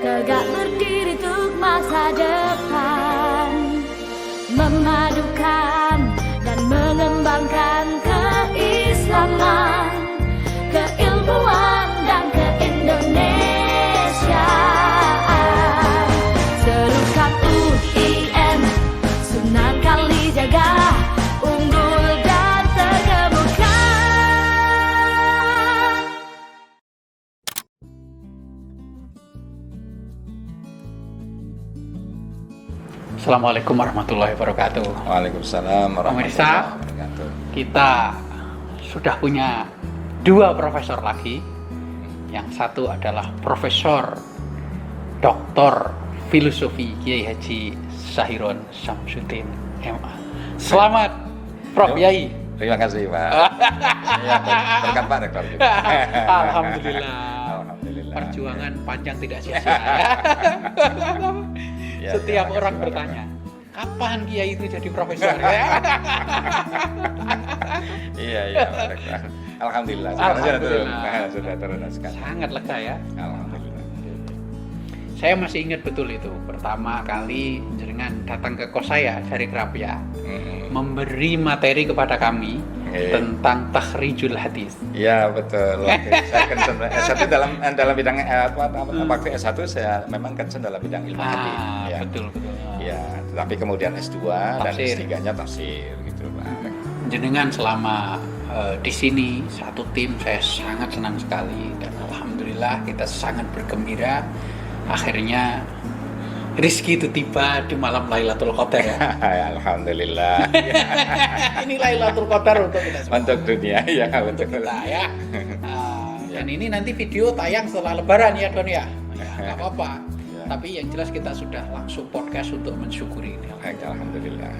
tegak berdiri untuk masa depan, memadukan dan mengembangkan keislaman, keilmuan dan keindonesiaan. Serukan UIN, Sunan Kalijaga, unggul dan terkemuka. Assalamualaikum warahmatullahi wabarakatuh. Waalaikumsalam warahmatullahi wabarakatuh. Kita sudah punya dua profesor lagi. Yang satu adalah Profesor Doktor Filosofi Kiai Haji Sahirun Syamsuddin MA. Selamat Prof Yai. Terima kasih Pak. Ya, berkat Pak Rektor juga. Alhamdulillah. Alhamdulillah. Perjuangan panjang tidak sia-sia. Ya, Setiap terima orang kasih, bertanya, kapan Kiai itu jadi profesor? Iya, Pak Rektor. Alhamdulillah. Sekarang Alhamdulillah. sudah turun sekarang. Sangat lega ya. Alhamdulillah. Saya masih ingat betul itu. Pertama kali jenengan datang ke kos saya dari Krapia, memberi materi kepada kami tentang takhrijul hadis. Iya betul. Oke. Saya concern S1 dalam bidang waktu S1 saya memang concern dalam bidang ilmu hadis. Ya. Betul. Ya, tetapi kemudian S2 dan Tafsir. S3-nya tafsir gitu Pak. Jenengan selama di sini satu tim, saya sangat senang sekali dan alhamdulillah kita sangat bergembira. Akhirnya rezeki itu tiba di malam Lailatul Qadar ya. Alhamdulillah. Ini Lailatul Qadar untuk kita semua. Untuk dunia ya Untuk betul. kita ya. Dan ini nanti video tayang setelah Lebaran ya Don ya. Nggak apa-apa. Ya. Tapi yang jelas kita sudah langsung podcast untuk mensyukuri ini. Alhamdulillah.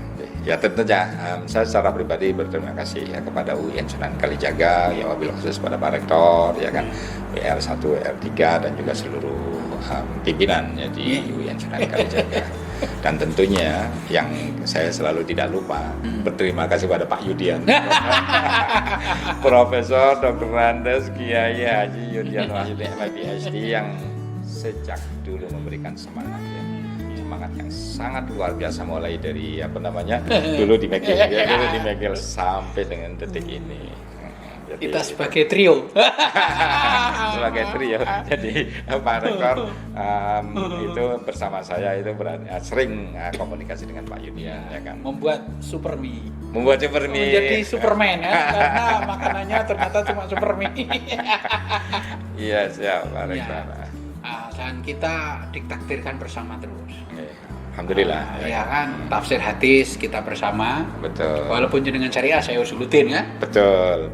Ya tentunya saya secara pribadi berterima kasih ya kepada UIN Sunan Kalijaga, ya wabil khusus pada Pak Rektor ya kan, WR1, WR3 dan juga seluruh pimpinan ya di UIN Sunan Kalijaga. Dan tentunya yang saya selalu tidak lupa berterima kasih pada Pak Yudian, Profesor Dr. Andes Kiai Haji Yudian Wahyudi MPhD yang sejak dulu memberikan semangat yang sangat luar biasa, mulai dari dulu di Megil sampai dengan detik ini. Jadi, Kita sebagai trio. sebagai trio. Jadi Pak Rektor itu bersama saya itu sering komunikasi dengan Pak Yudian ya kan. Membuat Supermi. Menjadi Superman ya, karena makanannya ternyata cuma Supermi. Iya siap Pak Rektor. Dan kita ditakdirkan bersama terus. Alhamdulillah. Ya kan, tafsir hadis kita bersama. Betul. Walaupun jenengan syariah saya usulutin ya. Betul.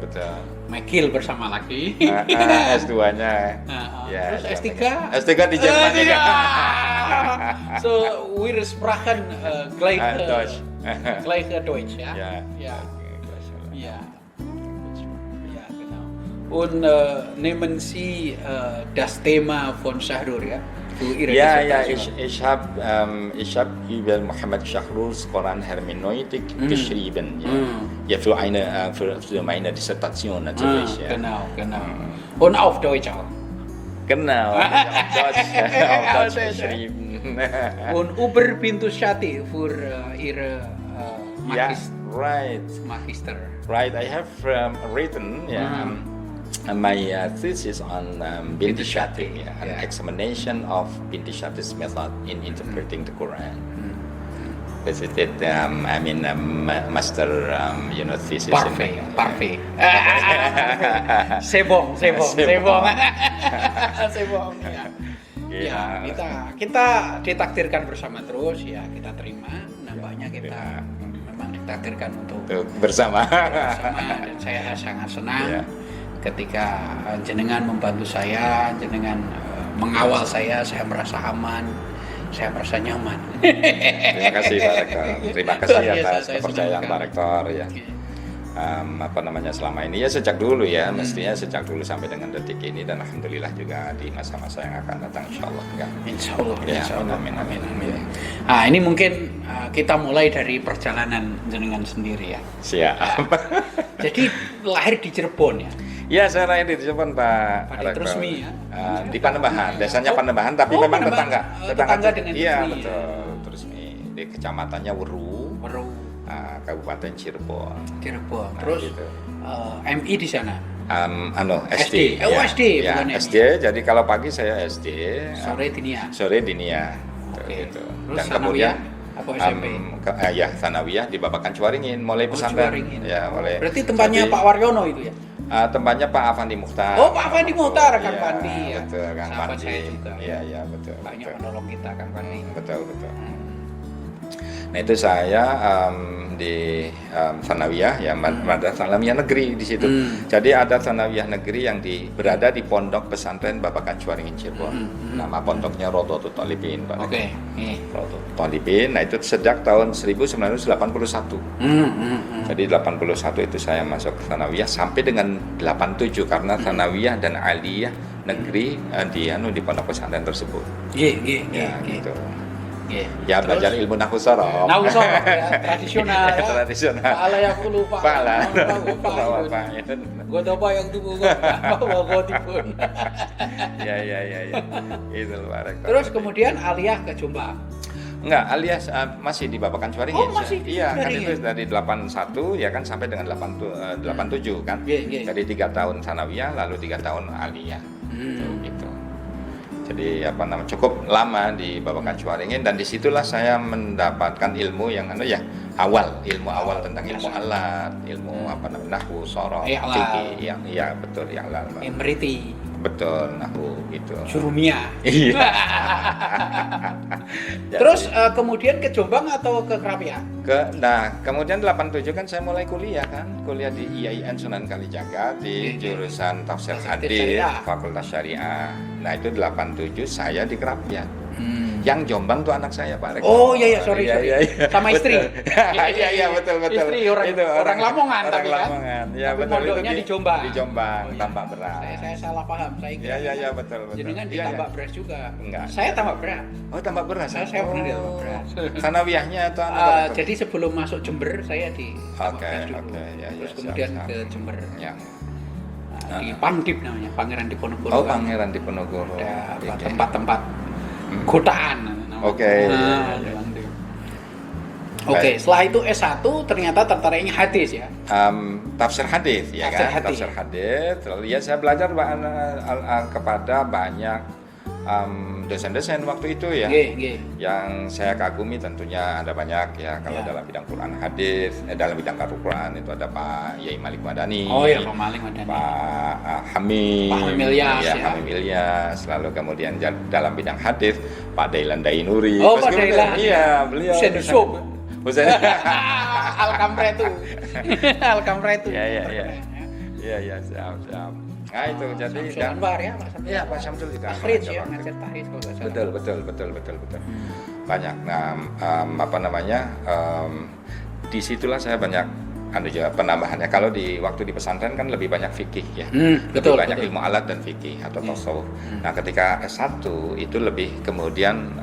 Megil bersama lagi. S2-nya. Terus S3? S3 di Jerman juga. So, wir sprachen gleich Deutsch. gleich Deutsch ya. Ja. Ja. Ja. Ja, genau. Und nehmen Sie das Thema von Syahrul ya? Ja, ich habe über Muhammad Syahrul's Koran Hermeneutik geschrieben, ja, für meine Dissertation natürlich. Ja. Genau. Und auf Deutsch auch. Genau, auf Deutsch geschrieben. Und über Pintu Syati für Ihre Magister. Right, I have written my thesis on Binti Syati, an examination of Binti Syati's method in interpreting the Quran. Visited, master, thesis. Parfait. Sebong. Ya, kita ditakdirkan bersama terus ya, kita terima. Nampaknya kita memang ditakdirkan untuk bersama. Dan saya sangat senang ketika jenengan membantu saya, jenengan mengawal saya merasa aman, saya merasa nyaman. Terima kasih Pak Rektor. Terima kasih atas kepercayaan Pak Rektor ya. Selama ini ya sejak dulu ya, mestinya sejak dulu sampai dengan detik ini, dan alhamdulillah juga di masa-masa yang akan datang insyaallah ya. Insyaallah. Amin. Nah, ini mungkin kita mulai dari perjalanan jenengan sendiri ya. Siap. Jadi lahir di Cirebon ya. Ya, saya lahir di Cirebon, Pak. Padi Rektor. Trusmi, ya? Di Panembahan, desanya Panembahan, tapi Oh, memang Panembahan. Tetangga dengan Iya, Trusmi, betul. Trusmi. Di kecamatannya Weru, Baru Kabupaten Cirebon. Cirebon. Nah, Terus gitu. MI di sana. SD. Oh, ya. SD, Ya, bukan MI. SD. Jadi kalau pagi saya SD, Sore Dinia. sore Dinia. Oke. Gitu. Terus Dan Sanawiyah kemudian apa SMP? ya, Sanawiyah di Babakan Cuaringin, mulai Oh, pesantren. Cuaringin. Ya, mulai. Berarti tempatnya Jadi, Pak Waryono itu ya? tempatnya Pak Afandi Mukhtar. Oh, Pak Afandi Mukhtar, Kang Iya, Pandi ya. Betul, Kang Sahabat Pandi. saya juga. Iya, iya, betul. Banyak betul. menolong kita Kang Pandi. Betul, betul. Nah, itu saya di Sanawiyah, ya, Madrasah Alamiah Negeri di situ. Jadi ada Sanawiyah Negeri yang berada di Pondok Pesantren Babakan Cuaringin Cirebon. Nama pondoknya Rodotul Thalibin, Pak. Oke. Rodotul Thalibin. Nah, itu sejak tahun 1981. Jadi 81 itu saya masuk ke Sanawiyah sampai dengan 87 karena Sanawiyah dan Aliyah Negeri di pondok pesantren tersebut. Ya, gitu. Ya, Terus, belajar ilmu nahwu sorof. Nahwu sorof, ya, tradisional ya. Tradisional. Pala yang aku lupa. Pala. Bawa Gue tahu yang tubuh gue bawa tipun. Ya. Itu Pak Rektor. Terus kemudian Aliyah ke Jombang. Enggak, alias masih di Babakan Cuaringin. Oh, masih di Iya, kan Cuaringin. itu dari 81 ya kan sampai dengan 87 kan. Iya. Jadi 3 tahun Sanawiyah lalu 3 tahun Aliyah. Gitu. Jadi cukup lama di Babakan Cuaringin dan disitulah saya mendapatkan ilmu yang awal tentang ilmu alat, ilmu nahwu, sorof, fikih, iya betul, i'lal. Emeriti. Betul, nahwu gitu. Surumia. Iya. Terus kemudian ke Jombang atau ke Krapia? Kemudian 87 kan saya mulai kuliah di IAIN Sunan Kalijaga di jurusan Tafsir Hadis, Fakultas Syariah. Nah, itu 87 saya di Krapia. Yang Jombang tuh anak saya, Pak Rektor. Oh iya, sorry. Iya. Sama istri. Iya, betul. Istri orang Lamongan orang tapi kan. Lamongan. Ya, Tapi betul. mondoknya di Jombang. Di Jombang, Oh, iya. Tambak Beras. Saya salah paham. Saya kira. Iya, betul. Jadi kan di Iya, Tambak Beras juga. Enggak. Saya Tambak Beras. Oh, Tambak Beras. Saya pernah di Tambak Beras. Sanawiyahnya atau Jadi sebelum masuk Jember saya di Tambak Oke, Beras dulu. oke, ya, Terus siap, kemudian siap. ke Jember. Ya. Di Pangdip namanya, Pangeran Diponegoro. Oh, kan. Pangeran Diponegoro. Ada Oke. tempat-tempat gotaan. Oke. Di Pangdip. Oke, setelah itu S1 ternyata tertariknya hadis ya. Tafsir hadis ya Tafsir kan. hadis. Tafsir hadis. Lalu ya saya belajar kepada banyak dosen-dosen waktu itu ya. Nggih. Yang saya kagumi tentunya ada banyak ya kalau Ya. dalam bidang Quran hadis, dalam bidang Quran itu ada Pak Yai Malik Madani. Oh iya, Pak Malik Madani. Pak Hamim. Pak Hamim Ilyas, ya. Hamim Ilyas. Lalu kemudian dalam bidang hadis Pak Dailan Dainuri. Oh, Pak Meskipun- Dailan. Iya, beliau. Husain Yusuf. Husain. Al-Kampretu. Al-Kampretu. Iya, siap. Nah, itu jadi Samsul Anwar ya, Pak Samsul. Iya, Pak Samsul juga. Tahrid ya, ngajar tahrid kalau nggak salah. Betul. Banyak. Nah, disitulah saya banyak juga penambahannya. Kalau waktu di pesantren kan lebih banyak fikih ya. Betul, Lebih banyak betul. ilmu alat dan fikih atau tasawuf. Nah, ketika S1 itu lebih kemudian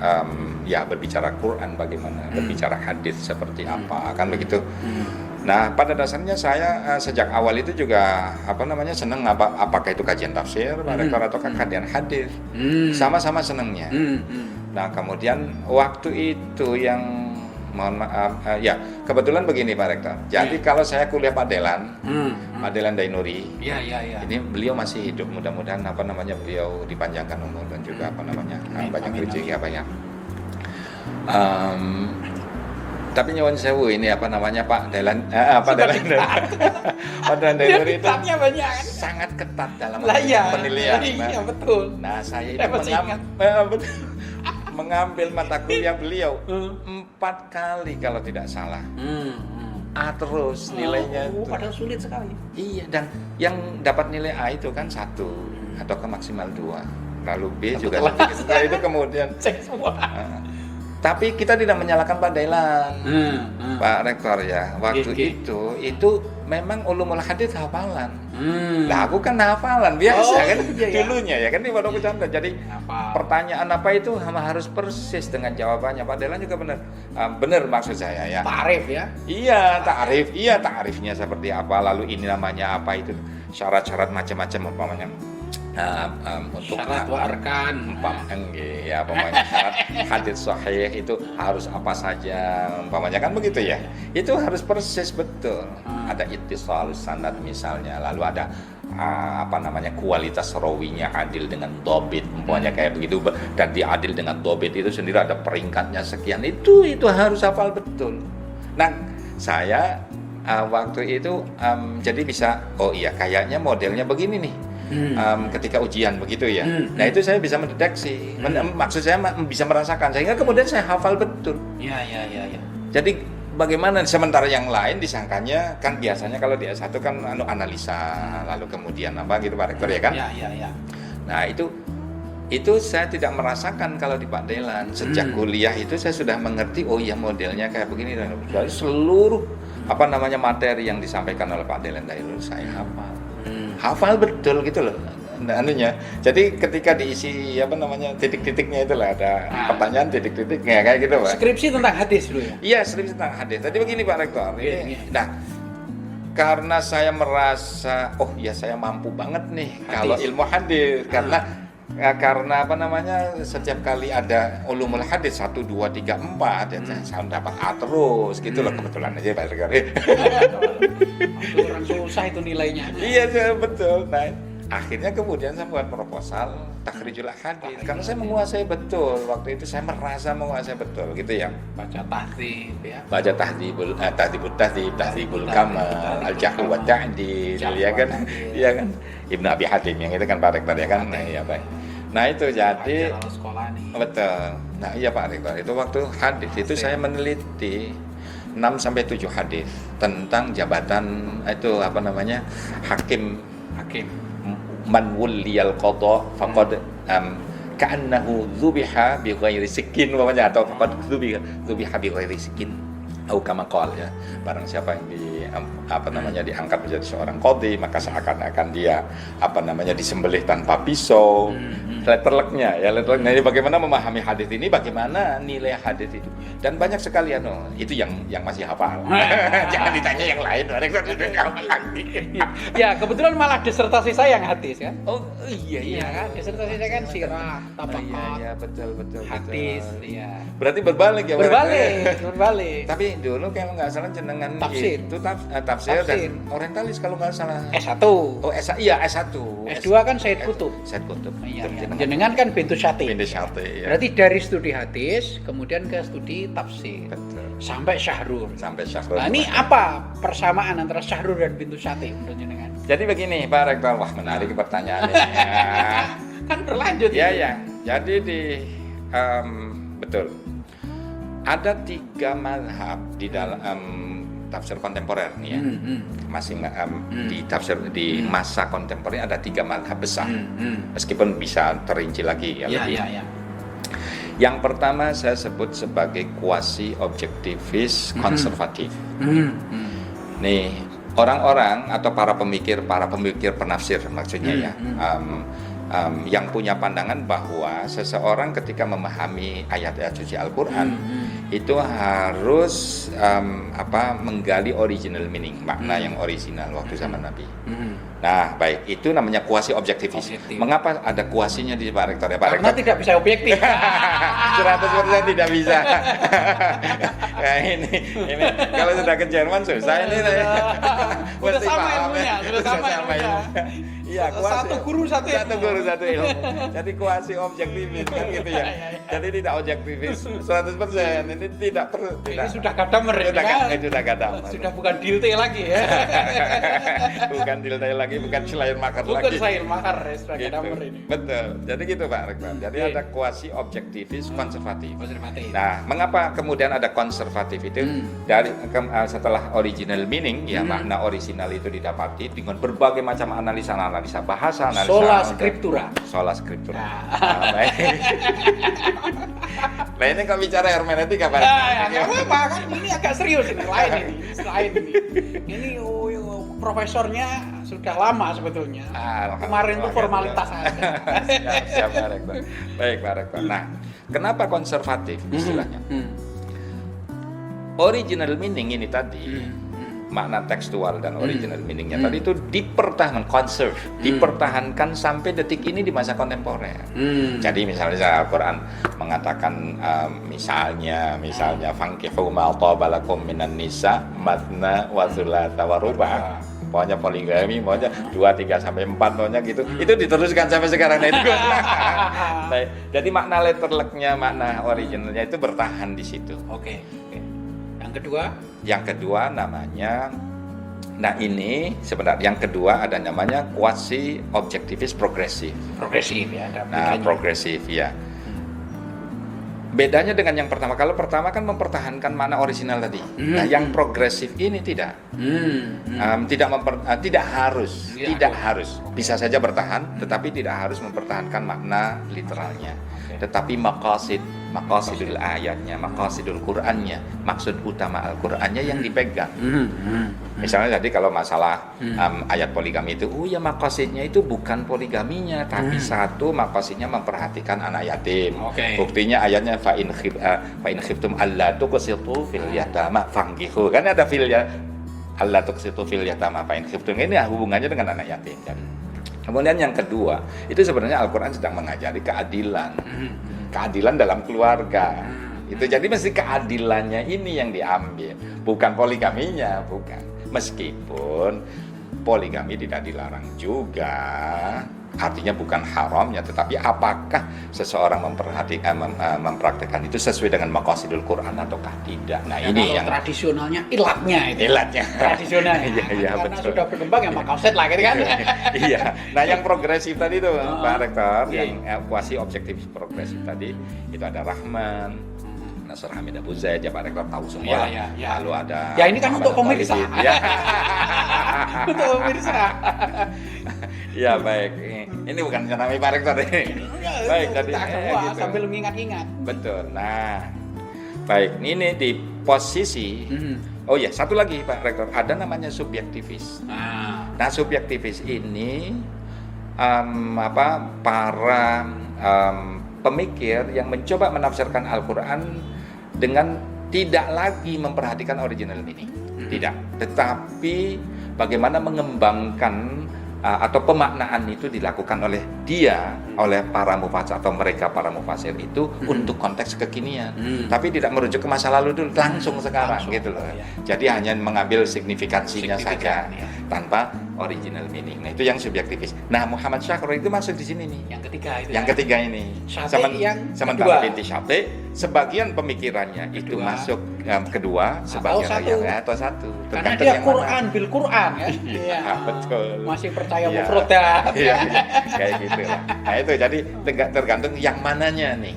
berbicara Quran bagaimana, berbicara hadis seperti apa, kan begitu. Nah, pada dasarnya saya sejak awal itu juga seneng apakah itu kajian tafsir, Pak Rektor, atau kajian hadis. Sama-sama senengnya. Nah, kemudian waktu itu yang mohon maaf, kebetulan begini Pak Rektor. Jadi kalau saya kuliah Pak Delan, Pak Delan Dainuri, Iya. ini beliau masih hidup. Mudah-mudahan beliau dipanjangkan umur dan juga banyak rezeki banyak. Tapi nyuwun sewu ini Pak Delan, Pak Delan Dainuri itu Kitabnya banyak kan? sangat ketat dalam Iya, penilaian. Iya, betul. Nah, saya itu Saya masih ingat. mengambil mata kuliah beliau 4 kali kalau tidak salah. A terus nilainya itu. Padahal sulit sekali. Iya, dan yang dapat nilai A itu kan 1 atau ke maksimal 2. Lalu B juga sedikit. Setelah itu kemudian Cek semua. Tapi kita tidak menyalahkan Pak Dailan, Pak Rektor ya. Waktu itu memang ulumul hadis hafalan. Nah, aku kan hafalan biasa kan dulunya ya kan di Pondok Pesantren. Jadi pertanyaan apa itu harus persis dengan jawabannya. Pak Dailan juga benar maksud saya ya. Ta'rif ya. Iya, ta'rifnya seperti apa, lalu ini namanya apa, itu syarat-syarat macam-macam umpamanya. Untuk syarat wa arkan ya pokoknya syarat hadits sahih itu harus apa saja umpamanya kan begitu ya, itu harus persis betul. Ada ittisal sanad misalnya, lalu ada kualitas rawinya adil dengan dobit umpamanya kayak begitu, dan diadil dengan dobit itu sendiri ada peringkatnya sekian, itu harus hafal betul. Nah saya waktu itu jadi bisa, oh iya kayaknya modelnya begini nih. Ketika ujian begitu ya. Nah itu saya bisa mendeteksi. Maksud saya bisa merasakan, sehingga kemudian saya hafal betul. Ya. Jadi bagaimana, sementara yang lain disangkanya kan biasanya kalau di S1 kan analisa, lalu kemudian apa gitu Pak Rektor ya kan? Ya. Nah itu saya tidak merasakan kalau di Pak Dailan. Sejak kuliah itu saya sudah mengerti, oh iya modelnya kayak begini, dan seluruh materi yang disampaikan oleh Pak Dailan dari dulu saya hafal betul gitu loh anunya. Jadi ketika diisi titik-titiknya itulah ada pertanyaan titik-titiknya kayak gitu Pak. Skripsi tentang hadis dulu ya? Iya, skripsi tentang hadis. Tadi begini Pak Rektor. Nah, karena saya merasa saya mampu banget nih kalau ilmu hadis, karena setiap kali ada ulumul hadis 1, 2, 3, 4 saya dapat A terus gitu loh, kebetulan aja Pak Rektor. Orang susah itu nilainya. Iya betul. Nah akhirnya kemudian saya buat proposal takhrijul hadis, karena saya menguasai betul waktu itu, saya merasa menguasai betul gitu ya. Baca tahdhib ya. Baca tahdhibul kamal, al-jahl wa ta'dil ya kan. Iya kan. Ibnu Abi Hatim yang itu kan Pak Rektor ya kan. Nah iya Pak. Nah itu jadi sekolah nih. Betul. Nah iya Pak Rektor, itu waktu hadis itu saya meneliti 6-7 hadis tentang jabatan itu hakim man wuliyal qada faqad ka'annahu dzubiha bi ghairi sikin atau faqad dzubiha bi ghairi sikin atau kama qala ya, barang siapa yang diangkat menjadi seorang qadhi maka seakan-akan dia disembelih tanpa pisau. Letterleknya ini bagaimana memahami hadis ini, bagaimana nilai hadis itu, dan banyak sekali itu yang masih hafal. Jangan ditanya yang lain. Ya kebetulan malah disertasi saya yang hadis kan. Oh iya kan, disertasi saya kan sirah, tabaqat. Iya betul Hadis iya. Berarti berbalik ya. Berbalik. Tapi dulu kalau nggak salah jenengan tafsir. Itu tafsir dan orientalis kalau nggak salah. S1. Oh S1. S2 kan Said Qutb. Iya. Jenengan kan Bintu Syati. Ya. Berarti dari studi hadis kemudian ke studi tafsir. Betul. Sampai Syahrul. Nah, ini apa persamaan antara Syahrul dan Bintu Syati menurut jenengan? Jadi begini Pak Rektor, wah menarik pertanyaannya. Kan berlanjut. Iya. Jadi betul. Ada 3 mazhab di dalam tafsir kontemporer nih ya. Masing di tafsir di masa kontemporer ada 3 mazhab besar. Meskipun bisa terinci lagi ya. Yang pertama saya sebut sebagai quasi objektivis konservatif. Nih, orang-orang atau para pemikir penafsir maksudnya ya. Yang punya pandangan bahwa seseorang ketika memahami ayat-ayat suci Al-Qur'an itu harus menggali original meaning, makna yang original waktu zaman Nabi. Nah, baik, itu namanya kuasi objektivis. Mengapa ada kuasinya di Pak Rektor ya? Pak Karena Rektor tidak bisa objektif. 100% tidak bisa. Nah, ini kalau sudah ke Jerman susah ini. Sudah sama ilmunya, sudah sama ilmunya. Iya, satu guru satu ilmu. Jadi kuasi objektivis kan gitu ya. Jadi tidak objektivis 100%. Ini tidak perlu. Ini sudah gadamer ya. Sudah gadamer. Sudah bukan dilte lagi ya. Bukan dilte lagi, bukan selain makar lagi. Bukan selain makar, sudah gitu. gadamer ini. Betul. Jadi gitu Pak Rektor. Jadi ada kuasi objektivis konservatif. Konservatif. Nah, mengapa kemudian ada konservatif itu? Dari setelah original meaning ya, makna original itu didapati dengan berbagai macam analisa bahasa, Sola scriptura. Nah, baik. Nah ini kalau bicara hermeneutika Pak. Nggak apa-apa kan, ini agak serius ini, lain ini. Ini profesornya sudah lama sebetulnya. Kemarin itu formalitas aja. Siap Pak Rektor. Baik Pak Rektor. Nah, kenapa konservatif istilahnya? Original meaning ini tadi, makna tekstual dan original meaningnya tadi itu dipertahankan, conserve, dipertahankan sampai detik ini di masa kontemporer. Jadi misalnya Al-Quran mengatakan misalnya fankihu ma taba lakum minan nisa matna wa thulatha wa ruba'. Pokoknya poligami, pokoknya 2, 3 sampai 4 pokoknya gitu. Itu diteruskan sampai sekarang itu. Baik. Jadi makna letterleknya, makna originalnya itu bertahan di situ. Oke. Kedua? Yang kedua namanya, nah ini sebenarnya yang kedua ada namanya quasi objektivis progresif. Progresif ya. Nah progresif ya. Bedanya dengan yang pertama, kalau pertama kan mempertahankan makna original tadi. Nah yang progresif ini tidak. Tidak harus. Bisa saja bertahan, tetapi tidak harus mempertahankan makna literalnya. Tetapi maqasidul ayatnya, maqasidul Qur'annya, maksud utama Al-Qur'annya yang dipegang. Misalnya tadi kalau masalah ayat poligami itu, ya maqasidnya itu bukan poligaminya, tapi satu maqasidnya memperhatikan anak yatim. Buktinya ayatnya fa in khiftum alla tuqsitu fil yatama fankihu. Kan ada fil ya alla tuqsitu fil yatama fa in khiftum, ini hubungannya dengan anak yatim kan. Kemudian yang kedua, itu sebenarnya Al-Quran sedang mengajari keadilan. Keadilan dalam keluarga. Itu jadi mesti keadilannya ini yang diambil, bukan poligaminya, bukan. Meskipun poligami tidak dilarang juga, artinya bukan haramnya, tetapi apakah seseorang mempraktekkan itu sesuai dengan maqasidul Quran ataukah tidak? Nah ya, ini yang tradisionalnya ilatnya itu. Tradisionalnya. Iya, karena betul. sudah berkembang ya maqasid lah gitu kan. Iya. Nah yang progresif tadi itu Pak Rektor, yang kuasi objektif progresif tadi itu ada Rahman, Nasr Hamid Abu Zaid, ya Pak Rektor tahu semua. Ya. Lalu ada. Ya ini kan untuk pemirsa. Ya. Untuk pemirsa. Ya baik. Ini bukan namanya Pak Rektor ini. Baik tadi. Gitu. Sambil mengingat-ingat. Betul. Nah, baik. Ini di posisi. Oh ya, satu lagi Pak Rektor. Ada namanya subjektivis. Nah, subjektivis ini para pemikir yang mencoba menafsirkan Al-Quran dengan tidak lagi memperhatikan original meaning, tidak, tetapi bagaimana mengembangkan atau pemaknaan itu dilakukan oleh para mufasir atau mereka para mufasir itu untuk konteks kekinian, tapi tidak merujuk ke masa lalu dulu, langsung sekarang gitu loh. Ya. Jadi hanya mengambil signifikansinya saja tanpa original meaning. Nah itu yang subjektivis. Nah Muhammad Syakir itu masuk di sini nih. Yang ketiga itu. Yang ketiga ini. Sementara Binti Syaf'i sebagian pemikirannya itu masuk kedua, sebagian atau satu. Karena dia Quran bil Quran ya. Iya, betul. Masih percaya mufradat. Iya, kayak gitu lah. Nah itu jadi tergantung yang mananya nih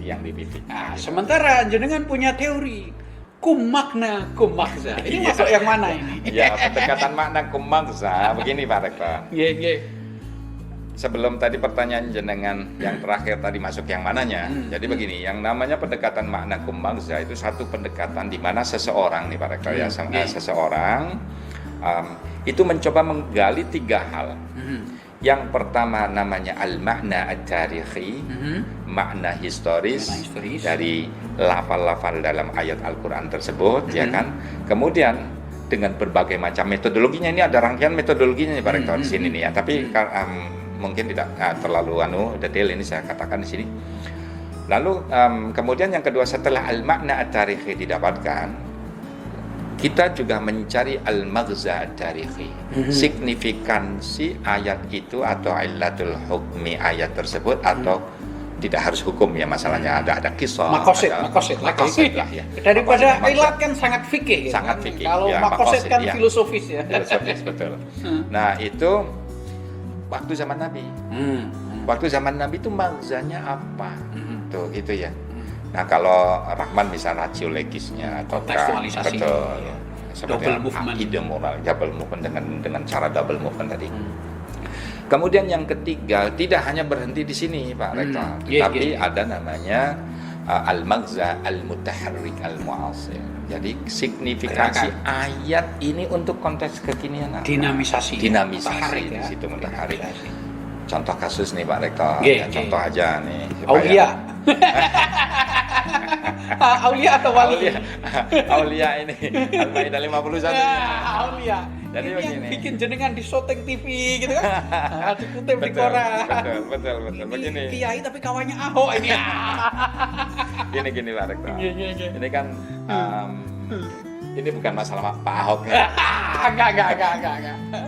yang dipilih. Nah, sementara jenengan punya teori kumakna kumakza. Ini masuk yang mana ini? Ya, pendekatan makna kumakza begini Pak Rektor. Iya. Sebelum tadi pertanyaan jenengan yang terakhir tadi masuk yang mananya. Jadi begini, yang namanya pendekatan makna kumakza itu satu pendekatan di mana seseorang nih Pak Rektor seseorang itu mencoba menggali tiga hal. Yang pertama namanya al-makna at-tarikhi, makna historis dari lafal-lafal dalam ayat Al-Quran tersebut, ya kan. Kemudian dengan berbagai macam metodologinya, ini ada rangkaian metodologinya nih Pak Rektor di sini nih ya. Tapi mungkin tidak terlalu detail ini saya katakan di sini. Lalu kemudian yang kedua setelah al-makna at-tarikhi didapatkan, kita juga mencari al-maghza at-tarikhi, signifikansi ayat itu atau illatul hukmi ayat tersebut, atau tidak harus hukum ya masalahnya, ada kisah, makosid lah ya. Daripada ilat kan sangat fikih. Sangat fikih. Kalau ya, makosid kan filosofis ya. Filosofis betul. Nah itu waktu zaman Nabi. Waktu zaman Nabi itu maghzanya apa? Tuh itu ya. Nah kalau Rahman bisa rasio legisnya atau kontekstualisasi, betul, ya. Seperti ide moral, double movement dengan cara double movement tadi. Kemudian yang ketiga tidak hanya berhenti di sini Pak Rektor, tapi ada namanya al-maghza al-mutaharrik al-mu'asir. Jadi signifikansi ayat ini untuk konteks kekinian apa? Dinamisasi Dinamisasi ya. di situ mutaharrik. Dinamisasi. Contoh kasus nih Pak Rektor, Nggih, ya, nggih. contoh aja nih. Aulia. Aulia atau wali? Aulia ini Al-Maidah 51. Aulia. Jadi Ini begini. yang bikin jenengan di syuting TV gitu kan. Dikutip di koran. Betul. Ini Begini. kiai tapi kawannya Ahok ini. Gini Pak Rektor. Iya. Ini kan ini bukan masalah Pak Ahok ya. Enggak.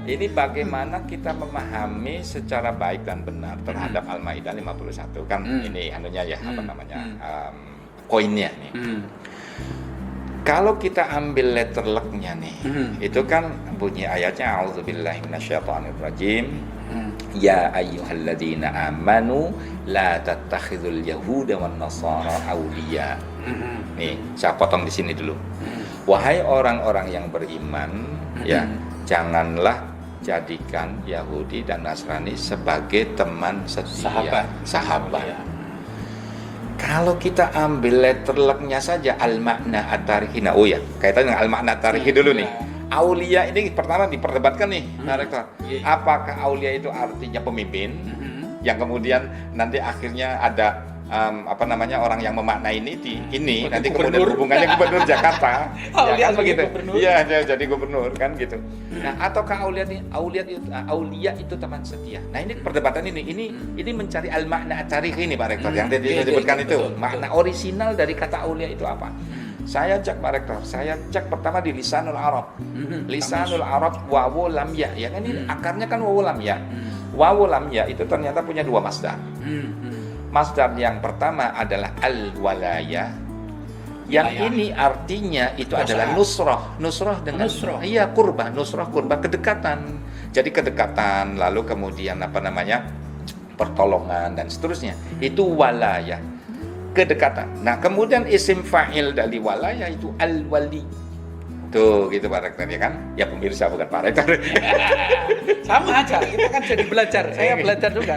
Ini bagaimana kita memahami secara baik dan benar terhadap Al-Maidah 51 kan ini anunya ya apa namanya koinnya nih. Kalau kita ambil letter luck-nya nih, itu kan bunyi ayatnya A'udzubillahi minasyaitonirrajim. Ya ayyuhalladzina amanu la tattakhidul yahuda wan nasara awliya. Nih, saya potong di sini dulu. Wahai orang-orang yang beriman, ya, janganlah jadikan Yahudi dan Nasrani sebagai teman setia, sahabat. Kalau kita ambil letter luck-nya saja al-makna at-tarihi. Nah, oh ya, kaitan dengan al-makna at-tarihi dulu nih. Aulia ini pertama diperdebatkan nih, Rektor. Apakah aulia itu artinya pemimpin yang kemudian nanti akhirnya ada orang yang memaknai ini nanti kemudian hubungannya gubernur Jakarta ya kan begitu. Iya, jadi gubernur kan gitu. Nah, ataukah aulia itu teman setia. Nah, ini perdebatan ini mencari al-makna at-tarihi ini Pak Rektor yang tadi disebutkan itu. Betul. Makna orisinal dari kata aulia itu apa? Saya cek Pak Rektor, saya cek pertama di Lisanul Arab. Lisanul Arab wawu lam ya, ya kan ini akarnya kan wawu lam ya. Wawu lam ya itu ternyata punya dua masdar. Masdar yang pertama adalah al-walaya. Yang ini artinya itu adalah nusrah dengan iya kurba, nusrah kurba kedekatan. Jadi kedekatan lalu kemudian pertolongan dan seterusnya. Itu walaya. Kedekatan. Nah, kemudian isim fa'il dari walaya itu al-wali. Tuh, gitu Pak Rektor ya kan? Ya pemirsa bukan Pak Rektor. Sama aja, kita kan jadi belajar. Saya belajar juga.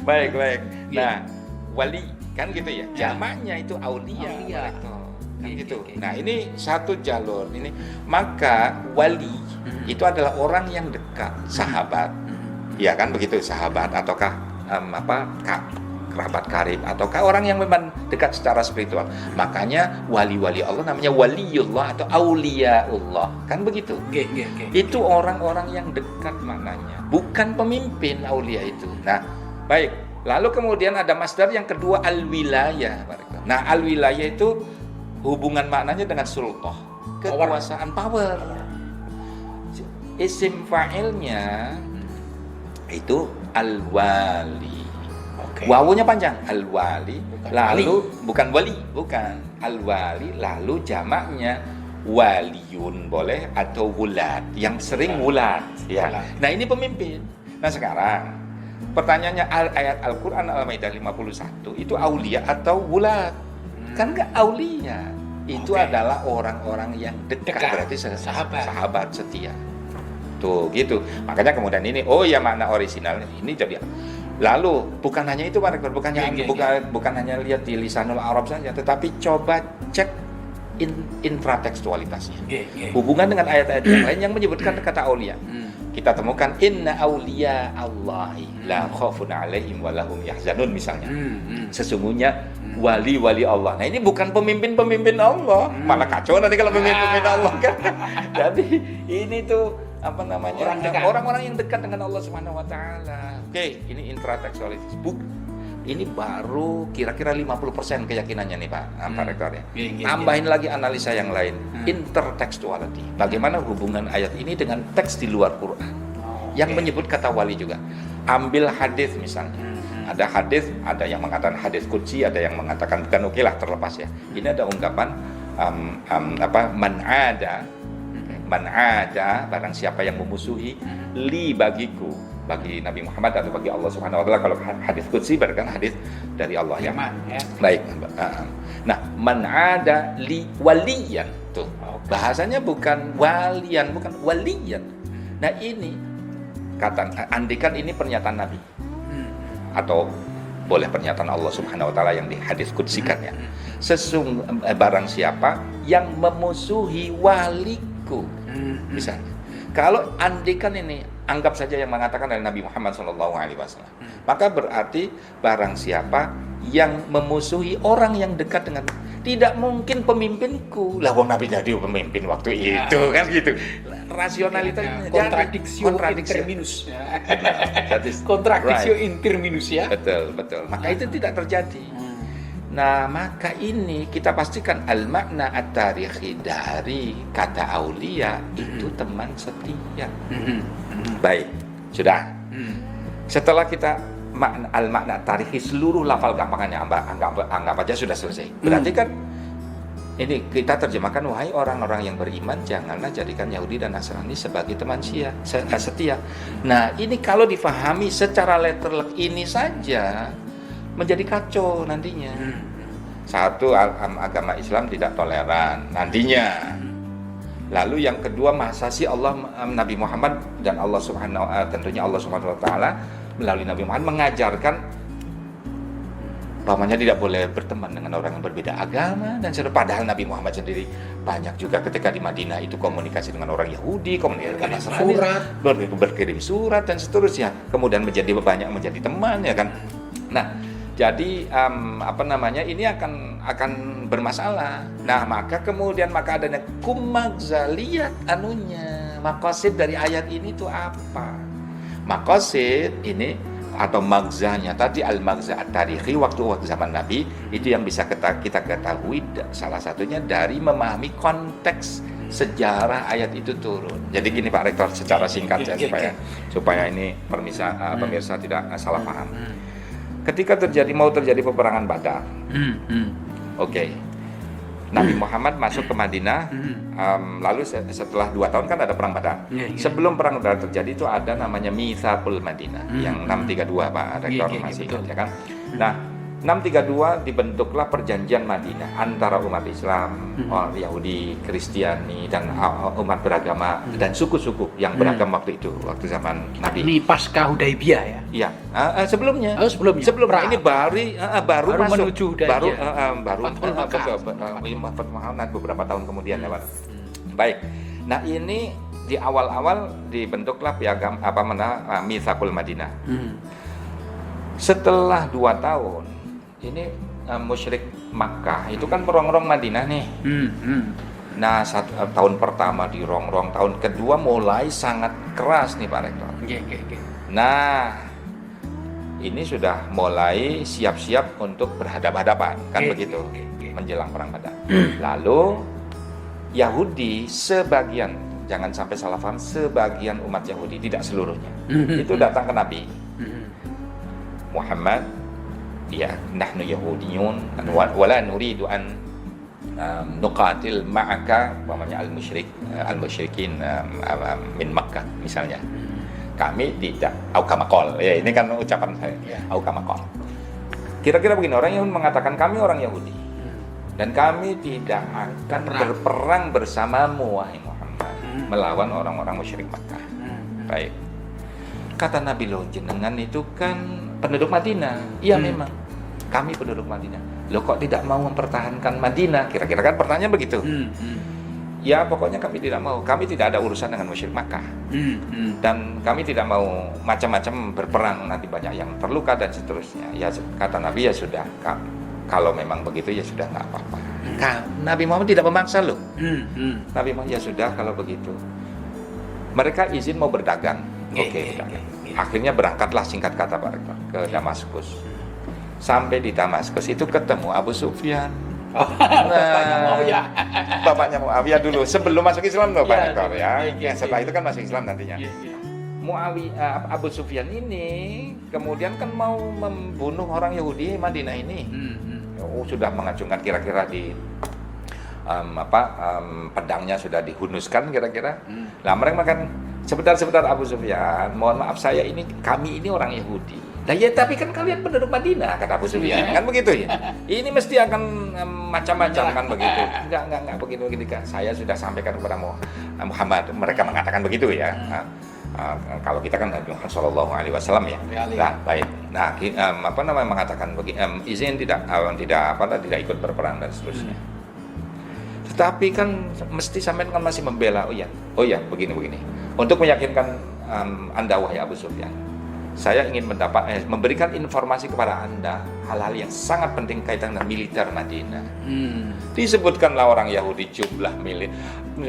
Baik. Nah, wali kan gitu ya. Jamaknya itu aulia. Pak Rektor. Kan gitu. Nah, ini satu jalur ini. Maka wali itu adalah orang yang dekat, sahabat. Ya kan begitu, sahabat ataukah kerabat karib ataukah orang yang memang dekat secara spiritual. Makanya wali-wali Allah namanya waliullah atau auliaullah. Kan begitu? Itu orang-orang yang dekat maknanya, bukan pemimpin aulia itu. Nah, baik. Lalu kemudian ada masdar yang kedua al-wilayah. Nah, al-wilayah itu hubungan maknanya dengan sultah, kekuasaan, power. Isim fa'ilnya itu al-wali. Wawunya panjang, al-wali, lalu bukan wali, bukan al-wali, lalu jamaknya waliyun boleh atau wulad, yang sering wulad ya. Nah, ini pemimpin. Nah, sekarang pertanyaannya ayat Al-Qur'an Al-Maidah 51 itu aulia atau wulad? Kan enggak aulia. Itu adalah orang-orang yang dekat. Berarti sahabat setia. Tuh gitu. Makanya kemudian ini makna orisinal ini jadi. Lalu bukan hanya itu Pak Rektor, bukan hanya lihat di Lisanul Arab saja, tetapi coba cek intratekstualitasnya. Hubungan dengan ayat-ayat yang lain yang menyebutkan kata aulia. Kita temukan inna auliya Allahi la khaufun alaihim wa lahum yahzanun misalnya. Sesungguhnya wali-wali Allah. Nah, ini bukan pemimpin-pemimpin Allah. Malah kacau nanti kalau pemimpin Allah kan. Jadi ini tuh orang-orang yang dekat dengan Allah Subhanahu wa taala. Oke, ini intratekstualitas. Ini baru kira-kira 50% keyakinannya nih Pak Rektor ya. Tambahin lagi analisa yang lain, intertekstuality. Bagaimana hubungan ayat ini dengan teks di luar Quran yang menyebut kata wali juga. Ambil hadis misalnya. Ada hadis, ada yang mengatakan hadis qudsi, ada yang mengatakan bukan, oke lah terlepas ya. Ini ada ungkapan man ada barang siapa yang memusuhi li bagiku, bagi Nabi Muhammad atau bagi Allah Subhanahu wa taala. Kalau hadis qudsi berarti kan hadis dari Allah ya. Baik. Nah, man ada li waliyan tuh. Bahasanya bukan walian, bukan waliyan. Nah, ini kata andikan ini pernyataan Nabi. Atau boleh pernyataan Allah Subhanahu wa taala yang di hadis qudsi kan ya. barang siapa yang memusuhi waliku, misalnya. Kalau andikan ini, anggap saja yang mengatakan dari Nabi Muhammad SAW, maka berarti barang siapa yang memusuhi orang yang dekat dengan, tidak mungkin pemimpinku. Lah wong Nabi jadi pemimpin waktu itu, kan gitu. Rasionalitasnya kontradiksi interminus. Kontradiksi interminus ya. Betul. Maka itu tidak terjadi. Nah, maka ini kita pastikan al-makna at-tarikhi dari kata aulia itu teman setia. Baik, sudah. Setelah kita al-makna at-tarikhi seluruh lafal gampangannya anggap aja sudah selesai. Berarti kan ini kita terjemahkan, wahai orang-orang yang beriman, janganlah jadikan Yahudi dan Nasrani sebagai teman setia. Nah, ini kalau difahami secara letterlek ini saja menjadi kacau nantinya. Satu, agama Islam tidak toleran nantinya. Lalu yang kedua, masa sih Allah, Nabi Muhammad dan Allah tentunya Allah Subhanahu wa taala melalui Nabi Muhammad mengajarkan bahwanya tidak boleh berteman dengan orang yang berbeda agama dan padahal Nabi Muhammad sendiri banyak juga ketika di Madinah itu komunikasi dengan orang Yahudi, komunikasi dengan Nasrani, berkirim surat dan seterusnya. Kemudian banyak menjadi teman, ya kan. Nah, jadi ini akan bermasalah. Nah, maka adanya kumagzaliyat maqasid dari ayat ini itu apa? Maqasid ini atau magzanya tadi, al-magza at-tarikhi waktu zaman Nabi itu yang bisa kita ketahui salah satunya dari memahami konteks sejarah ayat itu turun. Jadi gini Pak Rektor, secara singkat supaya ini pemirsa tidak salah paham. Ketika mau terjadi peperangan Badar, Nabi Muhammad masuk ke Madinah, lalu setelah 2 tahun kan ada perang Badar. Sebelum perang Badar terjadi itu ada namanya Mitsaqul Madinah, yang 632 Pak Rektor masih ingat, ya kan? Nah, 632 dibentuklah perjanjian Madinah antara umat Islam, orang Yahudi, Kristiani, dan umat beragama dan suku-suku yang beragam waktu zaman Nabi. Ini pasca Hudaybiyah ya? Iya, sebelumnya. Sebelumnya. Ini baru masuk, menuju Hudaybiyah. beberapa tahun kemudian ya Pak. Baik. Nah, ini di awal-awal dibentuklah piagam Mitsaqul Madinah. Setelah 2 tahun ini musyrik Makkah itu kan merongrong Madinah nih. Nah, tahun pertama dirongrong, tahun kedua mulai sangat keras nih Pak Rektor. Nah, ini sudah mulai siap-siap untuk berhadapan-hadapan, kan begitu, menjelang perang Badar. Lalu Yahudi sebagian, jangan sampai salah paham, sebagian umat Yahudi, tidak seluruhnya, itu datang ke Nabi Muhammad, ya, nahnu yahudiyun wala nuridu an nuqatil ma'aka al-musyrikin min Makkah misalnya. Kami tidak aukamakol, ya ini kan ucapan saya, aukamakol. Kira-kira begini, orang Yahudi mengatakan kami orang Yahudi dan kami tidak akan berperang bersamamu wahai Muhammad melawan orang-orang musyrik Makkah. Baik. Kata Nabi, loh jenengan itu kan penduduk Madinah. Iya memang, kami penduduk Madinah. Loh kok tidak mau mempertahankan Madinah? Kira-kira kan pertanyaan begitu. Ya pokoknya kami tidak mau. Kami tidak ada urusan dengan musyrik Makkah. Dan kami tidak mau macam-macam berperang, nanti banyak yang terluka dan seterusnya. Ya kata Nabi, ya sudah, kalau memang begitu ya sudah, nggak apa-apa. Nabi Muhammad tidak memaksa loh. Nabi Muhammad, ya sudah kalau begitu. Mereka izin mau berdagang. Berdagang. Akhirnya berangkatlah, singkat kata Pak Rektor, ke Damaskus. Sampai di Damaskus itu ketemu Abu Sufyan. Bapaknya Muawiyah dulu sebelum masuk Islam loh Pak Rektor ya. Setelah itu kan masuk Islam nantinya. Abu Sufyan ini kemudian kan mau membunuh orang Yahudi Madinah ini. Sudah mengacungkan kira-kira di pedangnya sudah dihunuskan kira-kira. Nah mereka kan sebentar Abu Sufyan, mohon maaf kami ini orang Yahudi. Nah ya tapi kan kalian penduduk Madinah, kata Abu Sufyan, kan begitu ya. Ini mesti akan macam-macam kan begitu. Enggak begini kan. Saya sudah sampaikan kepada Muhammad, mereka mengatakan begitu ya. Kalau kita kan Nabi Muhammad Shallallahu Alaihi Wasallam ya. Nah, baik. Nah, mengatakan izin tidak ikut berperang dan seterusnya. Tetapi kan mesti sampean kan masih membela. Oh ya, begini. Untuk meyakinkan Anda wahai Abu Sufyan, saya ingin memberikan informasi kepada Anda hal-hal yang sangat penting kaitan dengan militer Madinah. Disebutkanlah orang Yahudi jumlah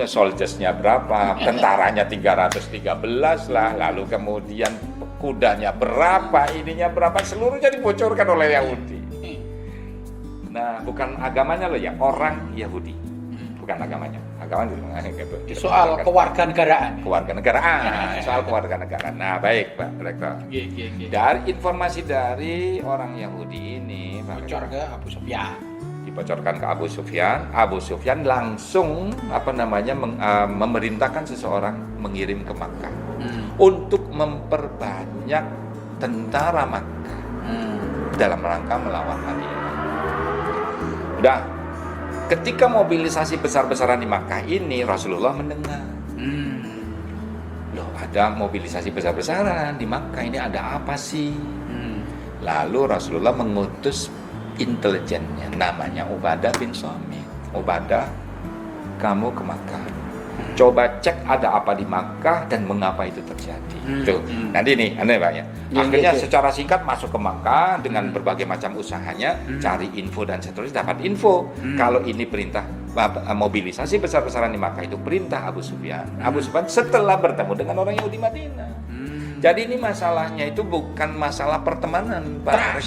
soldiersnya berapa, tentaranya 313 lah, lalu kemudian kudanya berapa, ininya berapa, seluruhnya dibocorkan oleh Yahudi. Nah, bukan agamanya loh ya, orang Yahudi, bukan agamanya. Soal kewarganegaraan. Soal kewarganegaraan. Nah, baik Pak Rektor. Dari informasi dari orang Yahudi ini, bocor ke Abu Sufyan. Dibocorkan ke Abu Sufyan. Abu Sufyan langsung memerintahkan seseorang mengirim ke Makkah untuk memperbanyak tentara Makkah dalam rangka melawan Madinah. Udah. Ketika mobilisasi besar-besaran di Makkah ini, Rasulullah mendengar. Loh, ada mobilisasi besar-besaran di Makkah ini, ada apa sih? Lalu Rasulullah mengutus intelijennya, namanya Ubadah bin Samit. Ubadah, kamu ke Makkah. Coba cek ada apa di Makkah dan mengapa itu terjadi. Tuh, nanti nih, aneh Pak ya. Akhirnya secara singkat masuk ke Makkah dengan berbagai macam usahanya, cari info dan seterusnya, dapat info. Kalau ini perintah mobilisasi besar-besaran di Makkah itu perintah Abu Sufyan. Abu Sufyan setelah bertemu dengan orang Yahudi Madinah. Jadi ini masalahnya itu bukan masalah pertemanan, Pak.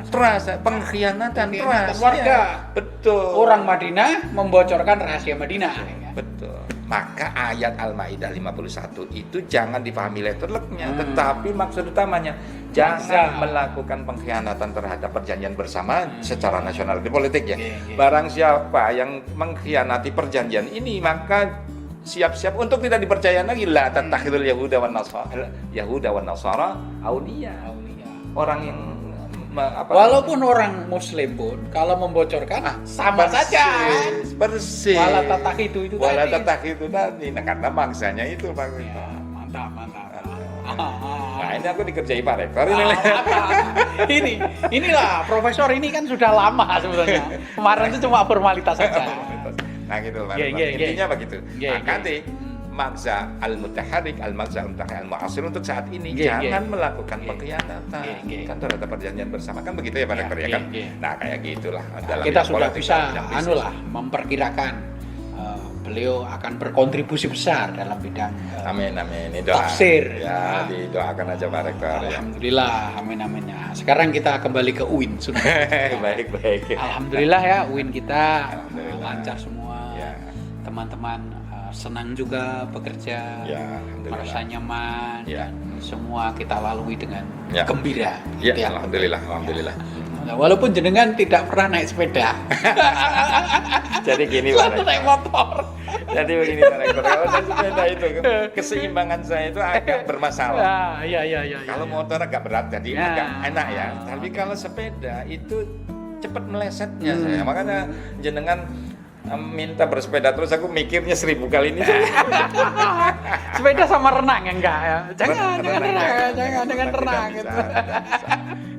Trust, pengkhianatan, trust. Warga. Ya, betul. Orang Madinah membocorkan rahasia Madinah. Betul. Maka ayat Al-Maidah 51 itu jangan dipahami letterleknya, tetapi maksud utamanya jangan melakukan pengkhianatan terhadap perjanjian bersama secara nasional di politik ya. Barang siapa yang mengkhianati perjanjian ini, maka siap-siap untuk tidak dipercaya lagi. La tattakhidul yahuda wan nasara auliya. Orang yang walaupun orang Muslim pun kalau membocorkan sama saja. Persis. Wala tatah itu tadi. Nah, karena bangsanya itu Pak. Ya, mantap. Nah, ini aku dikerjai Pak Rektor ini. Inilah profesor ini kan sudah lama sebetulnya. Kemarin itu cuma formalitas saja. Nah, gitu Pak. Intinya begitu. Nanti makza al-mutaharrik, al-makza al-mu'asir untuk saat ini jangan melakukan pengkhianatan kan terhadap perjanjian bersama kan begitu ya Pak Rektor ya kan. Nah, kayak gitulah dalam kita sudah bisa memperkirakan beliau akan berkontribusi besar dalam bidang amin doa. Tafsir ya didoakan aja Pak Rektor. Alhamdulillah ya. Amin ya. Sekarang kita kembali ke UIN sudah. baik Alhamdulillah ya, UIN kita lancar semua ya. Teman-teman senang juga bekerja, merasa nyaman, dan semua kita lalui dengan gembira. Ya, alhamdulillah. Walaupun jenengan tidak pernah naik sepeda. Jadi gini Pak, naik motor. Jadi begini Pak Rektor, kalau naik sepeda itu keseimbangan saya itu agak bermasalah. Iya. Kalau motor agak berat, jadi agak enak ya. Tapi kalau sepeda itu cepat melesetnya saya. Makanya jenengan minta bersepeda terus aku mikirnya 1000 kali ini. Sepeda sama renang enggak ya? Jangan dengan renang gitu.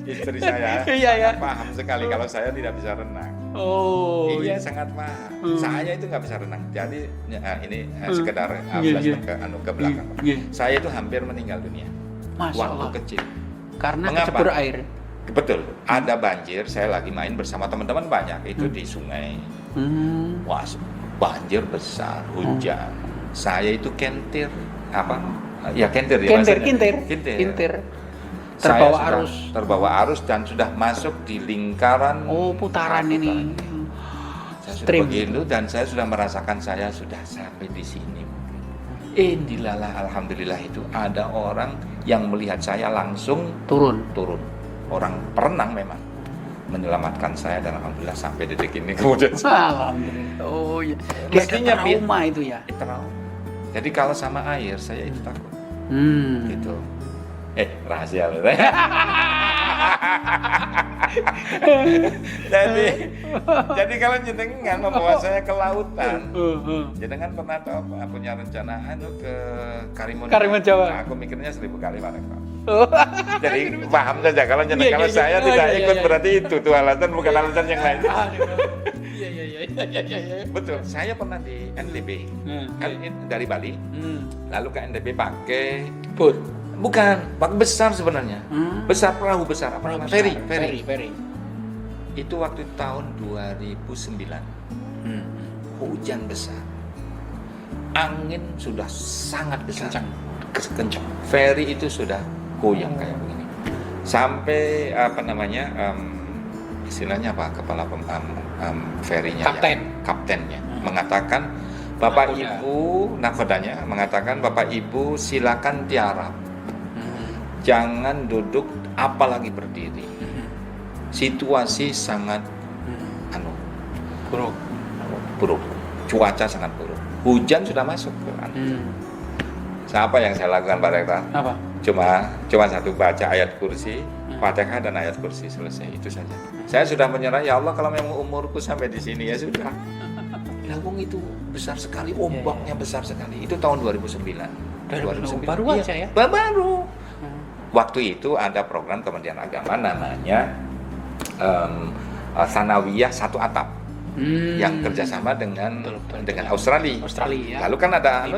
Istri saya paham sekali kalau saya tidak bisa renang. Oh iya sangat paham. Saya itu nggak bisa renang. Jadi ini sekedar flashback ke belakang. Saya itu hampir meninggal dunia waktu kecil. Karena kecebur air. Betul. Ada banjir. Saya lagi main bersama teman-teman banyak itu di sungai. Wah, banjir besar, hujan. Saya itu kentir. Kintir. Terbawa arus dan sudah masuk di lingkaran putaran ini. Saya sudah begitu dan saya sudah merasakan saya sudah sampai di sini. Indilalah alhamdulillah itu ada orang yang melihat saya langsung turun. Orang perenang memang menyelamatkan saya dan alhamdulillah sampai detik ini kemudian. Alhamdulillah. Oh iya. Mestinya trauma itu ya. Trauma. Jadi kalau sama air saya itu takut. Gitu. Rahasia loh. jadi kalau jenengan membawa saya ke lautan, jenengan pernah tahu punya rencana ke Karimun Jawa. Nah, aku mikirnya 1000 kali Pak Rektor. Jadi paham saja kalau jenengan, kalau saya tidak ikut berarti itu tuh alasan, bukan alasan yang lain. Iya. Betul, saya pernah di NTB, kan dari Bali, lalu ke NTB pakai Boat. bukan, pakai besar sebenarnya, besar, perahu besar, apa namanya? Ferry. Itu waktu tahun 2009, hujan besar, angin sudah sangat besar, kencang, ferry itu sudah goyang kayak begini, sampai istilahnya apa, kepala ferrynya, kaptennya mengatakan, Bapak Ibu, nakodanya mengatakan, Bapak Ibu silakan tiarap, jangan duduk apalagi berdiri, situasi sangat buruk, cuaca sangat buruk, hujan sudah masuk ke Siapa yang saya lakukan Pak Rektor? Apa? Cuma satu, baca ayat kursi, Fatihah dan ayat kursi, selesai, itu saja. Saya sudah menyerah, ya Allah kalau memang umurku sampai di sini ya sudah. Lambung itu besar sekali, ombaknya besar sekali. Itu tahun 2009. Baru aja ya? Baru. Waktu itu ada program Kementerian Agama namanya Sanawiyah Satu Atap. Yang kerjasama dengan Australia. Ya. Lalu kan ada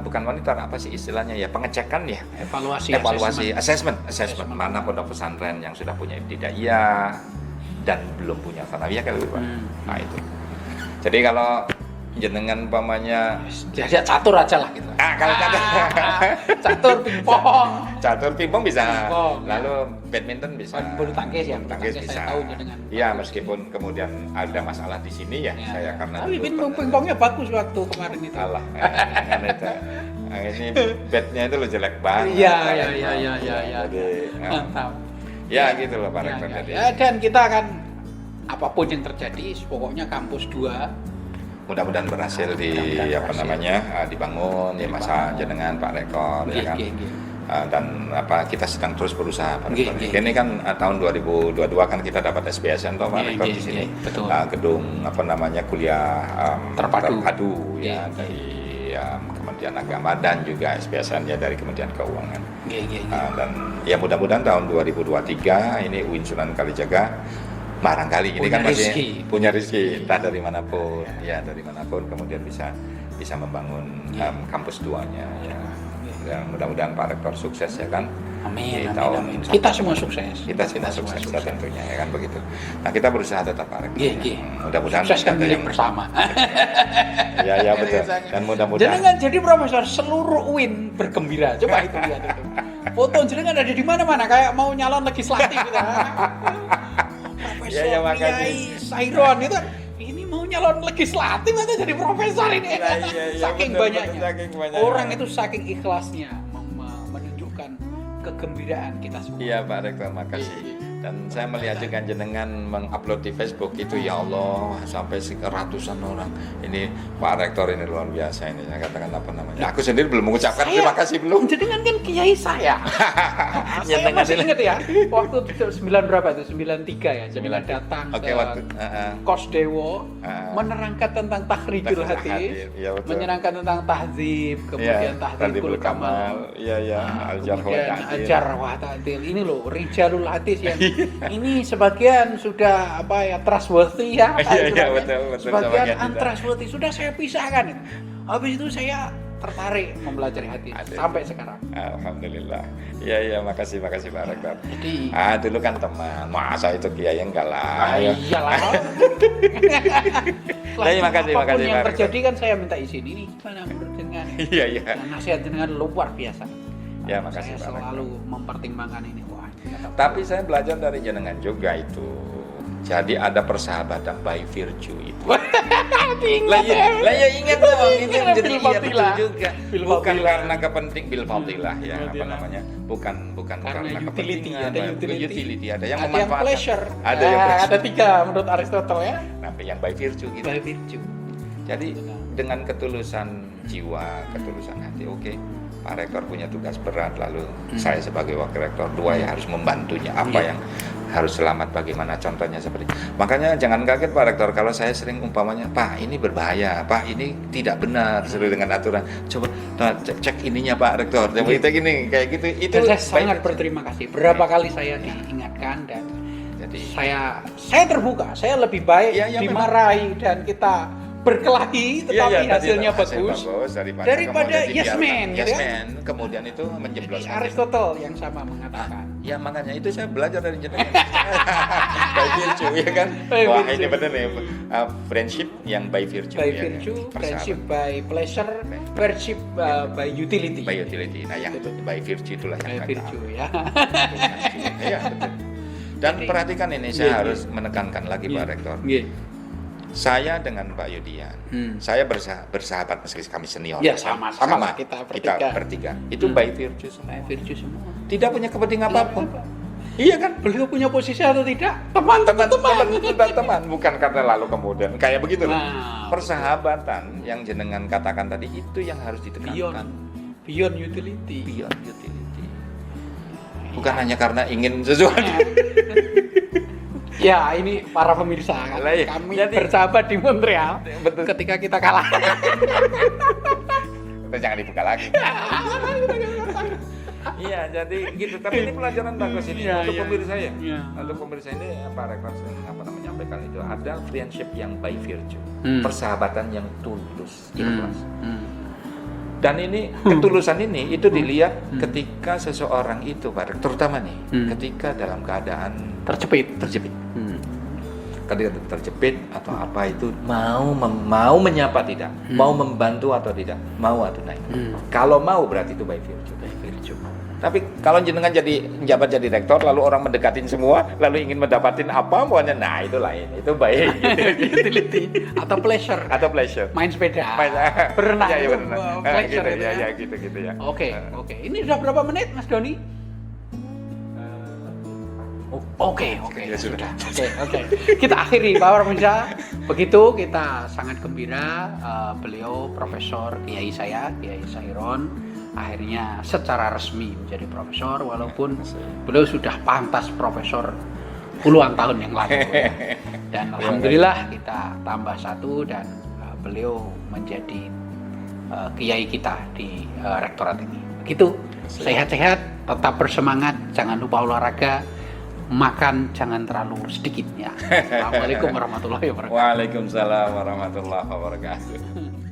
bukan monitor, apa sih istilahnya ya, pengecekan ya, evaluasi, assessment mana pondok pesantren yang sudah punya ibtidaiyah dan belum punya sanawiyah kan Pak. Nah itu. Jadi kalau jenengan pamannya jadi catur aja lah gitu. Kalau catur pingpong bisa. Lalu badminton bisa. Bulu tangkis ya. Tangkis bisa. Iya, meskipun kemudian ada masalah di sini ya, saya karena tapi pingpongnya bagus waktu kemarin itu. Alah, ini bednya itu lo jelek banget. Iya. Jadi, mantap. Ya gitu loh Pak Rektor. Dan kita akan apapun yang terjadi, pokoknya kampus 2 mudah-mudahan berhasil dibangun ya masa jenengan Pak Rektor ya kan. Dan kita sedang terus berusaha Pak Rektor. Ini kan tahun 2022 kan kita dapat SPSN toh Pak Rektor di sini. Gedung kuliah terpadu ya dari Kementerian Agama dan juga SPSN-nya dari Kementerian Keuangan. Dan ya mudah-mudahan tahun 2023 ini UIN Sunan Kalijaga barangkali ini kan masih punya rezeki, entah dari manapun kemudian bisa membangun kampus 2-nya ya. Dan mudah-mudahan Pak Rektor sukses ya kan. Amin. Kita semua sukses. Kita sukses tentunya ya kan begitu. Nah, kita berusaha tetap Pak Rektor. Mudah-mudahan sukses kan milik bersama. Ya betul. Dan mudah-mudahan jenengan jadi profesor seluruh UIN bergembira. Coba itu lihat itu. Foto jenengan ada di mana-mana kayak mau nyalon legislatif gitu. Profesor Kiai Sairon itu ini mau nyalon legislatif atau jadi profesor ini. Saking banyaknya. Orang itu saking ikhlasnya menunjukkan kegembiraan kita semua. Iya Pak Rektor, makasih. Dan saya melihat juga jenengan mengupload di Facebook itu, ya Allah, sampai ratusan orang. Ini Pak Rektor ini luar biasa ini. Saya katakan apa namanya? Aku sendiri belum mengucapkan terima kasih belum. Jenengan kan kiai saya. Saya masih ingat ya. Waktu 9 berapa itu? 93 ya. Jenengan datang ke Kos Dewo, menerangkan tentang Tahrijul Hadis, menerangkan tentang tahzib, kemudian Tahdzibul Kamal. Iya, Al-Jarh wa Ta'dil. Ini loh Rijalul Hadis yang ini sebagian sudah trustworthy ya. Iya, betul. Sebagian untrustworthy sudah saya pisahkan. Habis itu saya tertarik mempelajari hadis sampai sekarang. Alhamdulillah. Iya, makasih Pak Rektor. Jadi dulu kan teman. Masa itu kiai enggak lah. Iyalah. Makasih Apapun yang Pak terjadi kan saya minta izin. Ini gimana menurut jenengan? Iya. Nasihat jenengan luar biasa. Ya, makasih saya Pak Rektor. selalu mempertimbangkan ini. Tapi saya belajar dari jenengan juga itu. Jadi ada persahabatan by virtue itu. Lah ya ingat dong, itu jadi betul juga. Bukan karena kepenting bil fadilah ya, apa namanya? Bukan karena kepentingan, ada utility, ada yang memanfaatkan. Pleasure. Ada 3 menurut Aristotle ya. Tapi yang by virtue gitu. By virtue. Jadi dengan ketulusan jiwa, ketulusan hati, oke. Pak Rektor punya tugas berat, lalu saya sebagai wakil rektor 2 yang harus membantunya apa yang harus selamat bagaimana contohnya seperti. Makanya jangan kaget Pak Rektor kalau saya sering umpamanya, Pak ini berbahaya, Pak ini tidak benar sesuai dengan aturan. Coba cek ininya Pak Rektor. Coba kita gini kayak gitu. Itu Dan saya sangat berterima kasih. Berapa kali saya diingatkan dan jadi saya terbuka. Saya lebih baik Ya, dimarahi dan kita berkelahi tetapi hasilnya hasil bagus kemudian daripada yes dibiarkan. man, gitu Yes ya. man, kemudian itu Jadi menjebloskan. Aristotle yang sama mengatakan. Ya makanya itu saya belajar dari jenengan. By virtue ya kan. By Wah virtue. ini benar nih. Friendship yang by virtue. By ya kan? virtue, Persahabatan. friendship by pleasure, friendship by utility. By utility. Nah yang by virtue itulah By yang virtue ya. Iya betul. Dan Jadi, perhatikan ini iya, saya iya. harus menekankan lagi Pak Rektor. Iya. Saya dengan Pak Yudian, saya bersahabat meski kami senior. Ya, kan? sama-sama, kita bertiga. Itu by virtue semua. By virtue semua. Tidak punya kepentingan apapun. Iya kan? Beliau punya posisi atau tidak? Teman-teman. Teman, bukan karena lalu kemudian kayak begitu. Nah, Persahabatan yang jenengan katakan tadi itu yang harus ditekankan. Beyond utility. Beyond utility. Bukan hanya karena ingin sesuatu. Ya, ini para pemirsa. Lah, iya. Kami Jadi- bersahabat di Montreal. Betul. Ketika kita kalah. Kita jangan dibuka lagi. Iya, jadi gitu. Tapi ini pelajaran bagus ini Iya, untuk iya. pemirsa ya. Iya. Untuk pemirsa ini Pak Rektor menyampaikan itu ada friendship yang by virtue, Hmm. persahabatan yang tulus, ikhlas. Hmm. Dan ini ketulusan ini itu dilihat ketika seseorang itu Pak Rektor, terutama nih, ketika dalam keadaan Terjepit. terjepit. Hmm. Ketika terjepit atau apa itu mau menyapa tidak, mau membantu atau tidak, mau atau naik. Kalau mau berarti itu by virtue. By virtue. Tapi kalau jenengan jadi jabat jadi rektor lalu orang mendekatin semua lalu ingin mendapatkan apa maunya, nah itu lain, itu baik. Utility atau pleasure. Atau pleasure. Main sepeda. Main- Berenang. Iya, iya, itu, berenang. pleasure Gitu, itu ya, ya. ya, gitu ya. Oke. Ini sudah berapa menit, Mas Doni? Oke. Ya, sudah. Oke. Kita akhiri Pak Pemirsa. Begitu kita sangat gembira beliau Profesor Kiai Sairon akhirnya secara resmi menjadi profesor walaupun beliau sudah pantas profesor puluhan tahun yang lalu. Dan alhamdulillah kita tambah satu dan beliau menjadi kiai kita di rektorat ini. Begitu. Sehat-sehat, tetap bersemangat, jangan lupa olahraga. Makan jangan terlalu sedikit ya. Assalamualaikum warahmatullahi wabarakatuh. Waalaikumsalam warahmatullahi wabarakatuh.